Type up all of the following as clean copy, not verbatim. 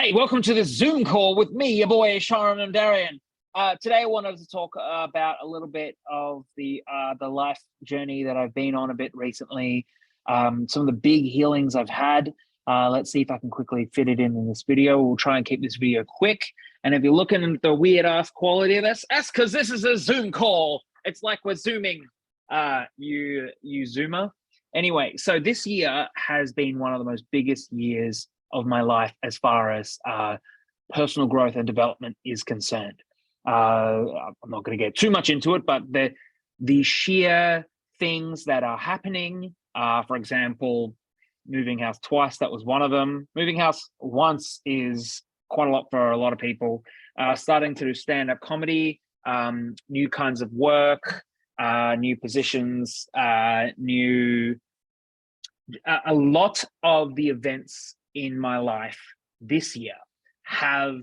Hey, welcome to this Zoom call with me, your boy Sharam Namdarian. Today I wanted to talk about a little bit of the life journey that I've been on a bit recently, some of the big healings I've had. Let's see if I can quickly fit it in this video. We'll try and keep this video quick. And if you're looking at the weird ass quality of this, that's because this is a Zoom call. It's like we're Zooming, you Zoomer. Anyway, so this year has been one of the most biggest years of my life as far as personal growth and development is concerned. I'm not going to get too much into it, but the sheer things that are happening, for example, moving house twice, that was one of them. Moving house once is quite a lot for a lot of people. Starting to do stand-up comedy, new kinds of work, new positions, a lot of the events in my life this year have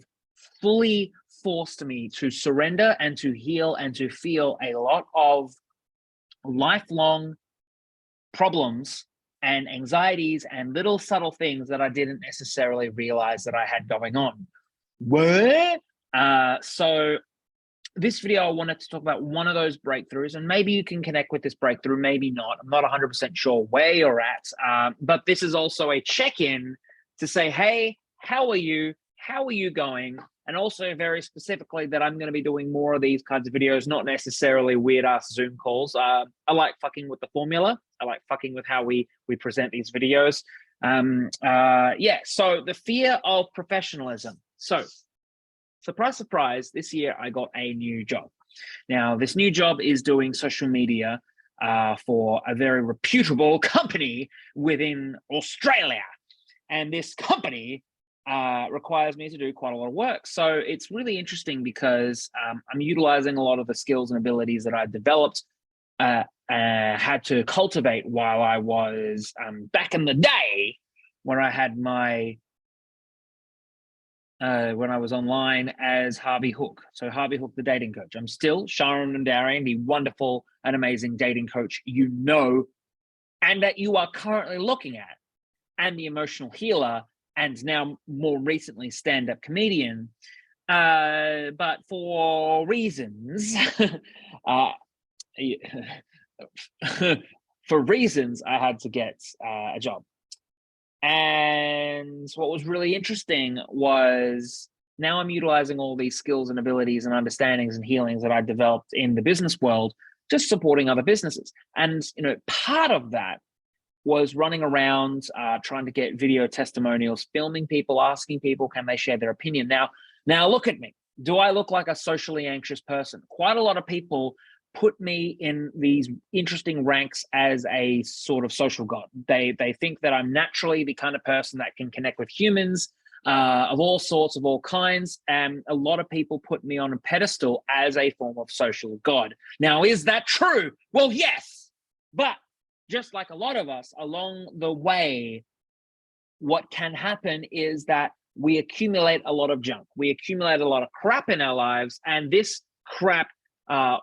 fully forced me to surrender and to heal and to feel a lot of lifelong problems and anxieties and little subtle things that I didn't necessarily realize that I had going on. So this video, I wanted to talk about one of those breakthroughs, and maybe you can connect with this breakthrough, maybe not. I'm not 100% sure where you're at, but this is also a check-in to say, hey, how are you? How are you going? And also very specifically that I'm going to be doing more of these kinds of videos, not necessarily weird ass Zoom calls. I like fucking with the formula. I like fucking with how we present these videos. Yeah, so the fear of professionalism. So surprise, surprise, this year I got a new job. Now, this new job is doing social media for a very reputable company within Australia. And this company requires me to do quite a lot of work. So it's really interesting because I'm utilizing a lot of the skills and abilities that I developed, had to cultivate while I was back in the day when I had my, when I was online as Harvey Hook. So Harvey Hook, the dating coach. I'm still Sharam Namdarian, the wonderful and amazing dating coach you know, and that you are currently looking at, and the emotional healer, and now more recently stand-up comedian. But for reasons, for reasons, I had to get a job. And what was really interesting was now I'm utilizing all these skills and abilities and understandings and healings that I developed in the business world, just supporting other businesses. And part of that was running around trying to get video testimonials, filming people, asking people, can they share their opinion? Now look at me. Do I look like a socially anxious person? Quite a lot of people put me in these interesting ranks as a sort of social god. They think that I'm naturally the kind of person that can connect with humans of all sorts, of all kinds. And a lot of people put me on a pedestal as a form of social god. Now, is that true? Well, yes, but just like a lot of us along the way, what can happen is that we accumulate a lot of junk. We accumulate a lot of crap in our lives, and this crap,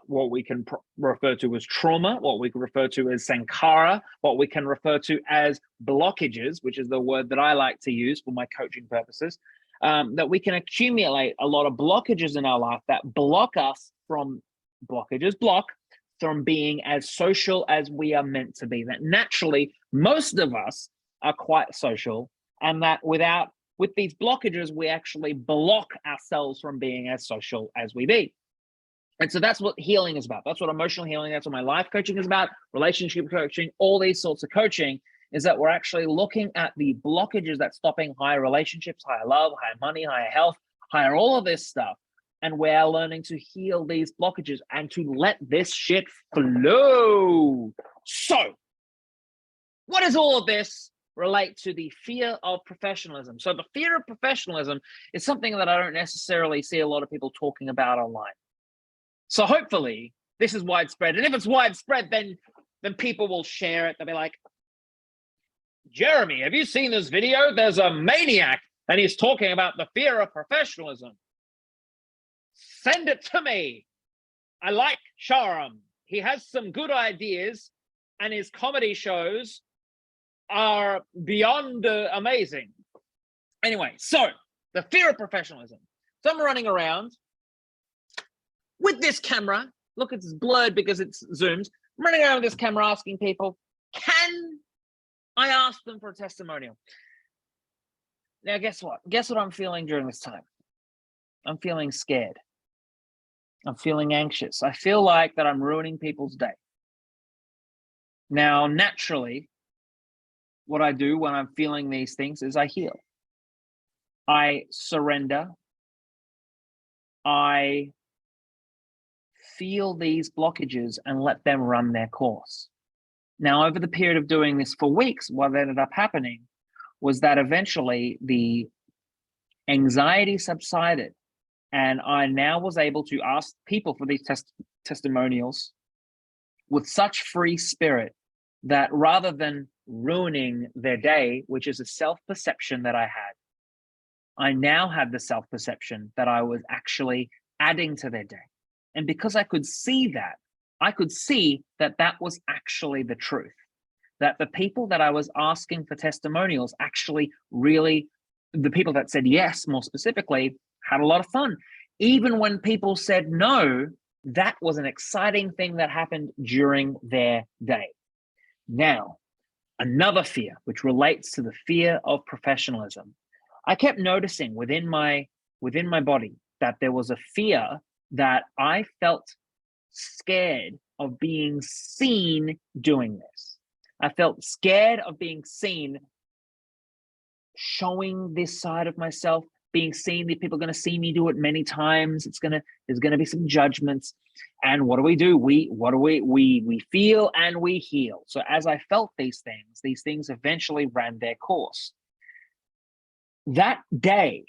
what we can refer to as trauma, what we can refer to as sankhara, what we can refer to as blockages, which is the word that I like to use for my coaching purposes, that we can accumulate a lot of blockages in our life that block us from from being as social as we are meant to be. That naturally, most of us are quite social, and that with these blockages, we actually block ourselves from being as social as we be. And so that's what healing is about. That's what emotional healing, that's what my life coaching is about, relationship coaching, all these sorts of coaching, is that we're actually looking at the blockages that's stopping higher relationships, higher love, higher money, higher health, higher all of this stuff. And we're learning to heal these blockages and to let this shit flow. So what does all of this relate to the fear of professionalism? So the fear of professionalism is something that I don't necessarily see a lot of people talking about online. So hopefully this is widespread. And if it's widespread, then people will share it. They'll be like, Jeremy, have you seen this video? There's a maniac and he's talking about the fear of professionalism. Send it to me. I like Sharam. He has some good ideas and his comedy shows are beyond amazing. Anyway, so the fear of professionalism. So I'm running around with this camera. Look, it's blurred because it's zoomed. I'm running around with this camera asking people, can I ask them for a testimonial? Now, guess what? Guess what I'm feeling during this time? I'm feeling scared. I'm feeling anxious. I feel like that I'm ruining people's day. Now, naturally, what I do when I'm feeling these things is I heal. I surrender. I feel these blockages and let them run their course. Now, over the period of doing this for weeks, what ended up happening was that eventually the anxiety subsided, and I now was able to ask people for these testimonials with such free spirit that rather than ruining their day, which is a self-perception that I had, I now had the self-perception that I was actually adding to their day. And because I could see that, I could see that that was actually the truth, that the people that I was asking for testimonials actually really, the people that said yes, more specifically, had a lot of fun. Even when people said no, that was an exciting thing that happened during their day. Now, another fear, which relates to the fear of professionalism. I kept noticing within my body that there was a fear that I felt scared of being seen doing this. I felt scared of being seen showing this side of myself, being seen that people are going to see me do it many times. There's going to be some judgments. And what do? We feel and we heal. So as I felt these things eventually ran their course. That day,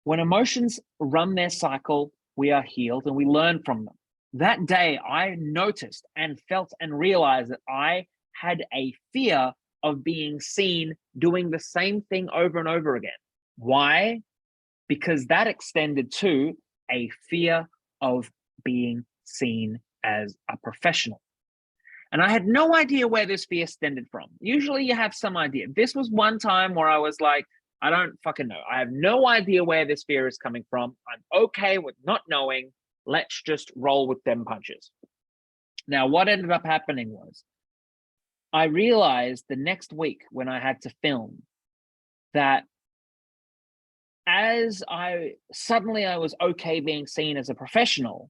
when emotions run their cycle, we are healed and we learn from them. That day, I noticed and felt and realized that I had a fear of being seen doing the same thing over and over again. Why? Because that extended to a fear of being seen as a professional. And I had no idea where this fear stemmed from. Usually you have some idea. This was one time where I was like, I don't fucking know. I have no idea where this fear is coming from. I'm okay with not knowing. Let's just roll with them punches. Now, what ended up happening was I realized the next week when I had to film that as I was okay being seen as a professional,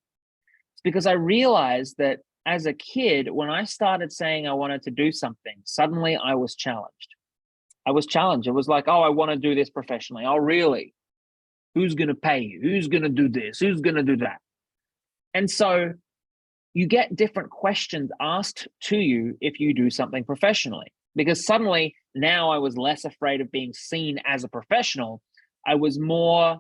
it's because I realized that as a kid, when I started saying I wanted to do something, suddenly I was challenged. It was like, oh, I want to do this professionally. Oh, really? Who's going to pay you? Who's going to do this? Who's going to do that? And so you get different questions asked to you if you do something professionally, because suddenly now I was less afraid of being seen as a professional. I was more,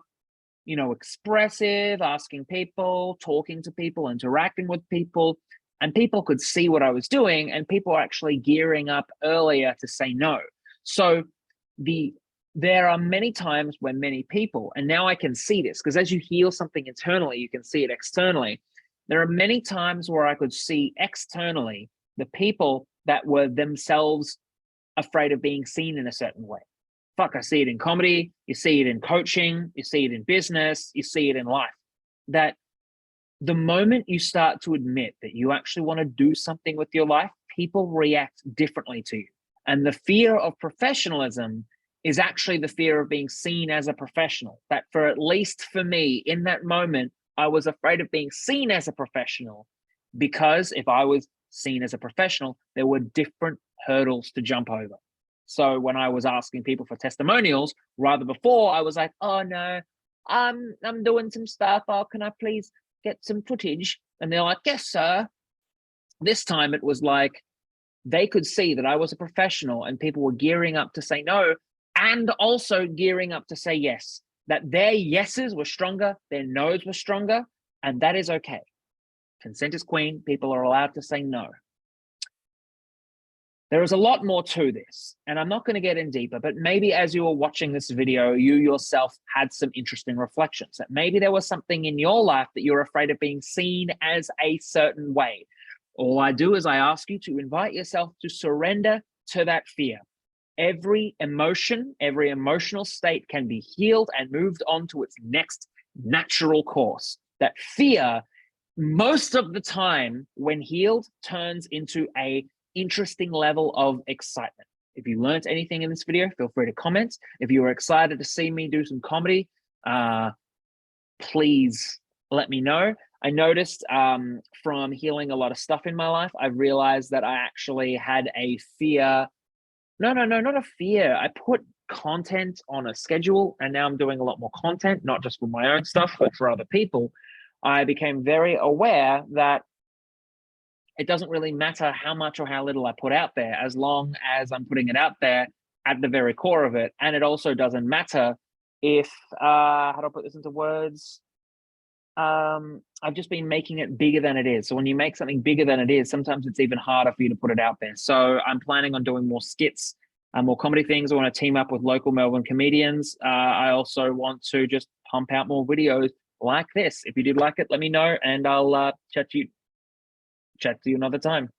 expressive, asking people, talking to people, interacting with people, and people could see what I was doing, and people are actually gearing up earlier to say no. So there are many times when many people, and now I can see this, because as you heal something internally, you can see it externally. There are many times where I could see externally the people that were themselves afraid of being seen in a certain way. Fuck, I see it in comedy, you see it in coaching, you see it in business, you see it in life. That the moment you start to admit that you actually want to do something with your life, people react differently to you. And the fear of professionalism is actually the fear of being seen as a professional. That for at least for me, in that moment, I was afraid of being seen as a professional, because if I was seen as a professional, there were different hurdles to jump over. So when I was asking people for testimonials, rather before, I was like, oh no, I'm doing some stuff. Oh, can I please get some footage? And they're like, yes, sir. This time it was like, they could see that I was a professional and people were gearing up to say no, and also gearing up to say yes, that their yeses were stronger, their no's were stronger, and that is okay. Consent is queen. People are allowed to say no. There is a lot more to this, and I'm not going to get in deeper, but maybe as you were watching this video, you yourself had some interesting reflections, that maybe there was something in your life that you're afraid of being seen as a certain way. All I do is I ask you to invite yourself to surrender to that fear every emotion, every emotional state can be healed and moved on to its next natural course. That fear, most of the time, when healed, turns into a interesting level of excitement. If you learned anything in this video, feel free to comment. If you were excited to see me do some comedy, please let me know. I noticed from healing a lot of stuff in my life, I realized that I actually had a fear. No, not a fear. I put content on a schedule, and now I'm doing a lot more content, not just for my own stuff, but for other people. I became very aware that it doesn't really matter how much or how little I put out there, as long as I'm putting it out there at the very core of it. And it also doesn't matter if, how do I put this into words? I've just been making it bigger than it is. So when you make something bigger than it is, sometimes it's even harder for you to put it out there. So I'm planning on doing more skits, more comedy things. I want to team up with local Melbourne comedians. I also want to just pump out more videos like this. If you did like it, let me know, and I'll chat to you another time.